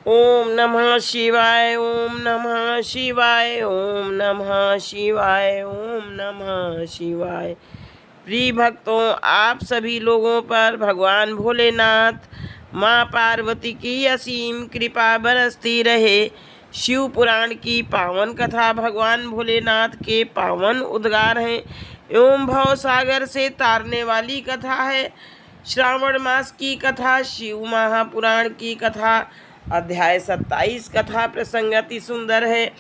ओम नमः शिवाय, ओम नमः शिवाय, ओम नमः शिवाय, ओम नमः शिवाय। प्रिय भक्तों, आप सभी लोगों पर भगवान भोलेनाथ, माँ पार्वती की असीम कृपा बरसती रहे। शिव पुराण की पावन कथा भगवान भोलेनाथ के पावन उद्गार हैं एवं भव सागर से तारने वाली कथा है। श्रावण मास की कथा, शिव महापुराण की कथा, अध्याय 27 कथा प्रसंग अति सुंदर है,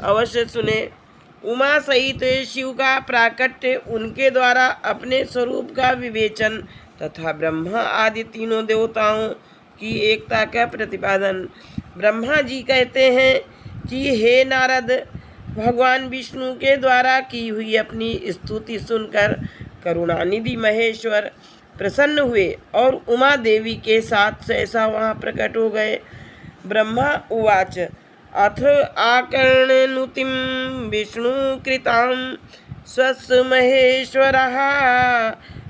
अवश्य सुने। उमा सहित शिव का प्राकट्य, उनके द्वारा अपने स्वरूप का विवेचन तथा ब्रह्मा आदि तीनों देवताओं की एकता का प्रतिपादन। ब्रह्मा जी कहते हैं कि हे नारद, भगवान विष्णु के द्वारा की हुई अपनी स्तुति सुनकर करुणानिधि महेश्वर प्रसन्न हुए और उमा देवी के साथ सहसा वहाँ प्रकट हो गए। ब्रह्मा उवाच अथ आकर्णनुतिं विष्णुकृतां स्वस्य महेश्वरः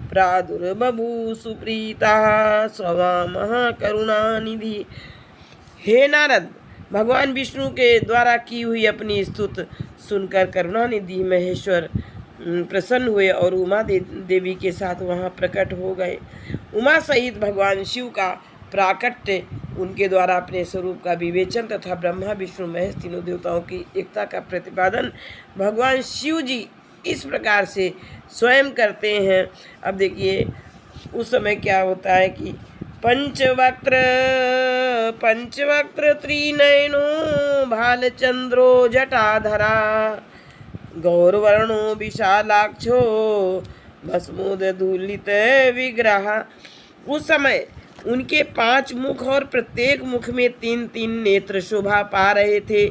प्रादुर्बभूव सुप्रीतः स्ववामः करुणानिधि। हे नारद, भगवान विष्णु के द्वारा की हुई अपनी स्तुति सुनकर करुणानिधि महेश्वर प्रसन्न हुए और उमा देवी के साथ वहाँ प्रकट हो गए। उमा सहित भगवान शिव का प्राकट्य, उनके द्वारा अपने स्वरूप का विवेचन तथा ब्रह्मा विष्णु महेश तीनों देवताओं की एकता का प्रतिपादन भगवान शिव जी इस प्रकार से स्वयं करते हैं। अब देखिए उस समय क्या होता है कि पंचवक्त्र त्रिनयनो भालचंद्रो जटाधरा गौरवर्णो विशालाक्षो भस्मोदधूलित विग्रह। उस समय उनके 5 मुख और प्रत्येक मुख में 3-3 नेत्र शोभा पा रहे थे।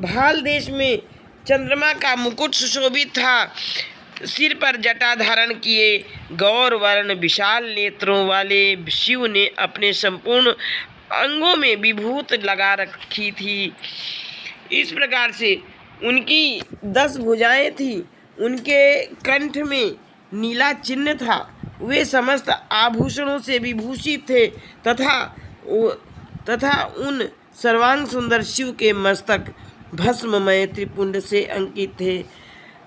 भाल देश में चंद्रमा का मुकुट सुशोभित था। सिर पर जटा धारण किए गौर वर्ण विशाल नेत्रों वाले शिव ने अपने संपूर्ण अंगों में विभूत लगा रखी थी। इस प्रकार से उनकी 10 भुजाएं थी। उनके कंठ में नीला चिन्ह था। वे समस्त आभूषणों से विभूषित थे तथा उन सर्वांग सुंदर शिव के मस्तक भस्ममय त्रिपुंड से अंकित थे।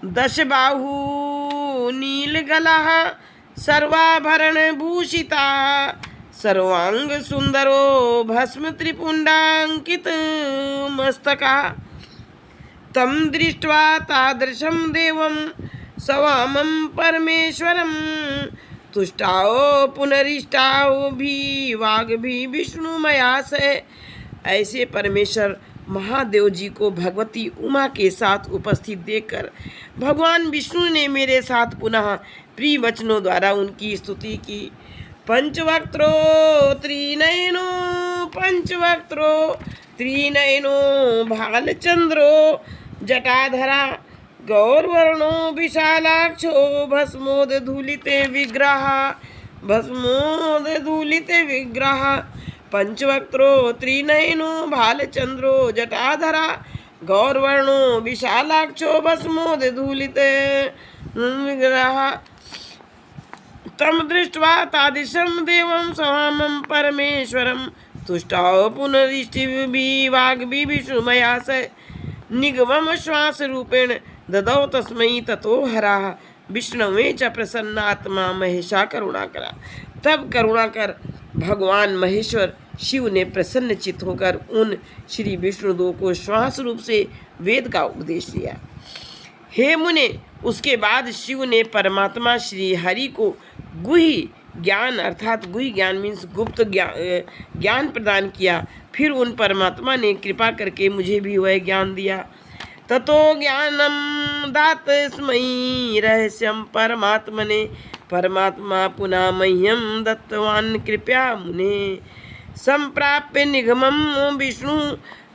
10 बाहु नील गला सर्वाभरण भूषिता सर्वांग सुंदरो भस्म त्रिपुंडांकित मस्तका। तम दृष्ट्वा तादृशं देवं सवामं परमेश्वरं तुष्टाओ पुनरिष्टाओ भी वाग भी विष्णुमया से। ऐसे परमेश्वर महादेव जी को भगवती उमा के साथ उपस्थित देखकर भगवान विष्णु ने मेरे साथ पुनः प्रिय वचनों द्वारा उनकी स्तुति की। पंचवक्त्रो त्रिनयनो भालचंद्रो जटाधरा गौरवर्णो विशालाक्षो भस्मोदधूलिते विग्रह। पंचवक्त्रो त्रिनयनो भालचंद्रो जटाधरा गौरवर्णो विशालाक्षो भस्मोदधूलिते विग्रह। तम दृष्ट्वा तादृशं देवं स्वामं परमेश्वरं तुष्टाओ पुनरिष्टिभिः वाग्भिः विष्णुमया स। निगमं श्वास रूपेण ददौ तस्मै ततो हराः विष्णवे च प्रसन्नात्मा महेशा करुणाकरा। तब करुणाकर भगवान महेश्वर शिव ने प्रसन्न चित्त होकर उन श्री विष्णुदेव को श्वास रूप से वेद का उपदेश दिया। हे मुने, उसके बाद शिव ने परमात्मा श्री हरि को गुह्य ज्ञान अर्थात गुह्य ज्ञान मीन्स गुप्त ज्ञान प्रदान किया। फिर उन परमात्मा ने कृपा करके मुझे भी वह ज्ञान दिया। ततो ज्ञानम दातस्मै रहस्यम परमात्मने परमात्मा पुनः मह्यम दत्तवान् कृपया मुने। संप्राप्य निगमं विष्णु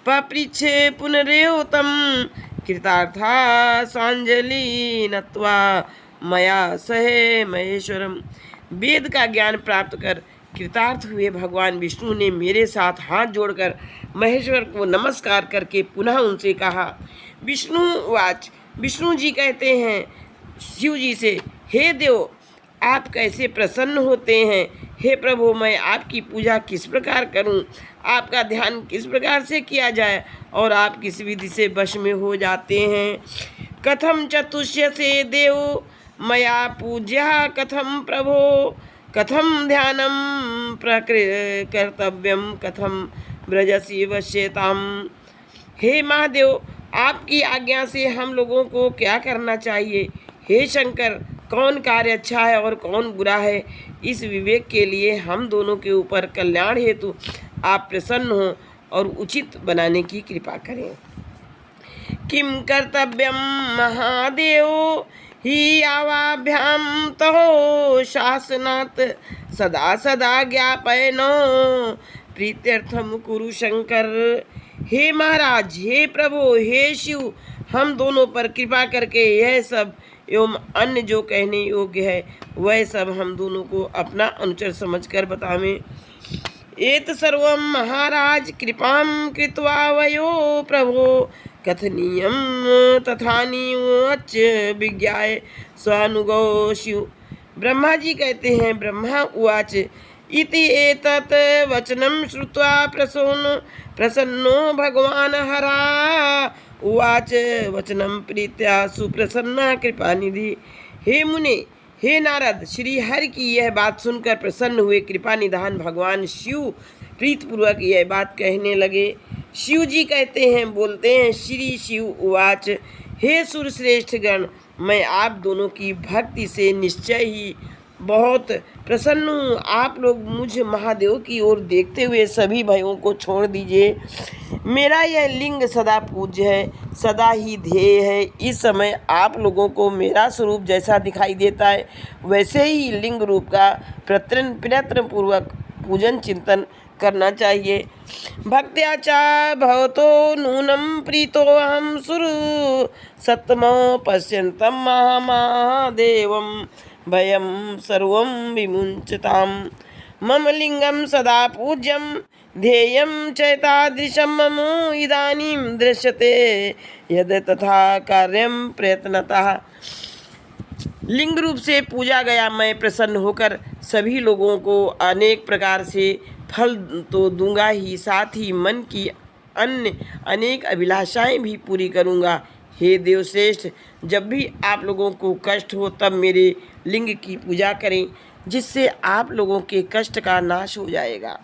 पपृच्छे पुनरेव तं कृतार्था सांजलि नत्वा मया सहे महेश्वरम। वेद का ज्ञान प्राप्त कर कृतार्थ हुए भगवान विष्णु ने मेरे साथ हाथ जोड़कर महेश्वर को नमस्कार करके पुनः उनसे कहा। विष्णु जी कहते हैं शिव जी से, हे देव, आप कैसे प्रसन्न होते हैं। हे प्रभु, मैं आपकी पूजा किस प्रकार करूं, आपका ध्यान किस प्रकार से किया जाए, और आप किस विधि से वश में हो जाते हैं। कथम चतुष्य से देव मया पूज्या, कथम प्रभो कथम ध्यानम कर्तव्यम, कथम ब्रजसी वश्यताम। हे महादेव, आपकी आज्ञा से हम लोगों को क्या करना चाहिए। हे शंकर, कौन कार्य अच्छा है और कौन बुरा है, इस विवेक के लिए हम दोनों के ऊपर कल्याण हेतु आप प्रसन्न हो और उचित बनाने की कृपा करें। किम कर्तव्यम महादेव ही आवाभ्याम तहो शासनात्, सदा सदा ज्ञापयनो प्रीत्यर्थम कुरु शंकर। हे महाराज, हे प्रभु, हे शिव, हम दोनों पर कृपा करके यह सब एवं अन्य जो कहने योग्य है वह सब हम दोनों को अपना अनुचर समझकर बतावें। एत सर्वं महाराज कृपां कृत्वा वयो प्रभो, कथनीयं तथानीवच विज्ञाय स्वानुगो शिव। ब्रह्मा जी कहते हैं, ब्रह्मा उवाच इति एतत् वचनं श्रुत्वा प्रसन्नो भगवान हरा उवाच वचनं प्रीत्या सुप्रसन्ना कृपानिधि। हे मुने, हे नारद, श्री हरि की यह बात सुनकर प्रसन्न हुए कृपा निधान भगवान शिव प्रीतपूर्वक यह बात कहने लगे। शिव जी कहते हैं, बोलते हैं, श्री शिव उवाच हे सुरश्रेष्ठ गण, मैं आप दोनों की भक्ति से निश्चय ही बहुत प्रसन्न हूँ। आप लोग मुझ महादेव की ओर देखते हुए सभी भयों को छोड़ दीजिए। मेरा यह लिंग सदा पूज्य है, सदा ही ध्येय है। इस समय आप लोगों को मेरा स्वरूप जैसा दिखाई देता है वैसे ही लिंग रूप का प्रयत्न पूर्वक पूजन चिंतन करना चाहिए। भक्त्या च भवतो नूनं प्रीतो अहं सुर सत्तमो पश्यन्तं महादेवं भयं सर्वं विमुञ्चताम्। मम लिंगं सदा पूज्यं ध्येयं चैतादृशं मम इदानीं दृश्यते यद तथा कार्यं प्रयत्नतः। लिंग रूप से पूजा गया मैं प्रसन्न होकर सभी लोगों को अनेक प्रकार से फल तो दूंगा ही, साथ ही मन की अन्य अनेक अभिलाषाएं भी पूरी करूंगा। हे देवश्रेष्ठ, जब भी आप लोगों को कष्ट हो तब मेरे लिंग की पूजा करें, जिससे आप लोगों के कष्ट का नाश हो जाएगा।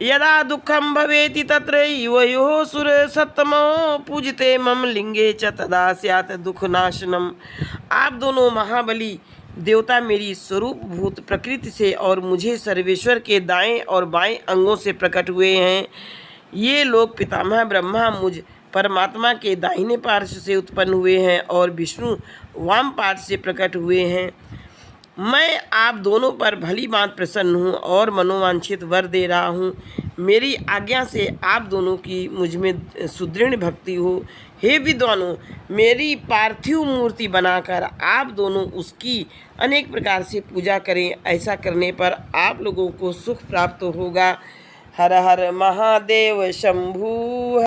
यदा दुखम भवेति तत्र वयो सुर सत्तमो पूजते मम लिंगे च तदा स्यात् दुख नाशनम। आप दोनों महाबली देवता मेरी स्वरूप भूत प्रकृति से और मुझे सर्वेश्वर के दाएं और बाएं अंगों से प्रकट हुए हैं। ये लोग पितामह ब्रह्मा मुझ परमात्मा के दाहिने पार्श्व से उत्पन्न हुए हैं और विष्णु वाम पार्श्व से प्रकट हुए हैं। मैं आप दोनों पर भली बात प्रसन्न हूँ और मनोवांछित वर दे रहा हूँ। मेरी आज्ञा से आप दोनों की मुझ में सुदृढ़ भक्ति हो। हे विद्वानों, मेरी पार्थिव मूर्ति बनाकर आप दोनों उसकी अनेक प्रकार से पूजा करें। ऐसा करने पर आप लोगों को सुख प्राप्त होगा। हर हर महादेव शंभु।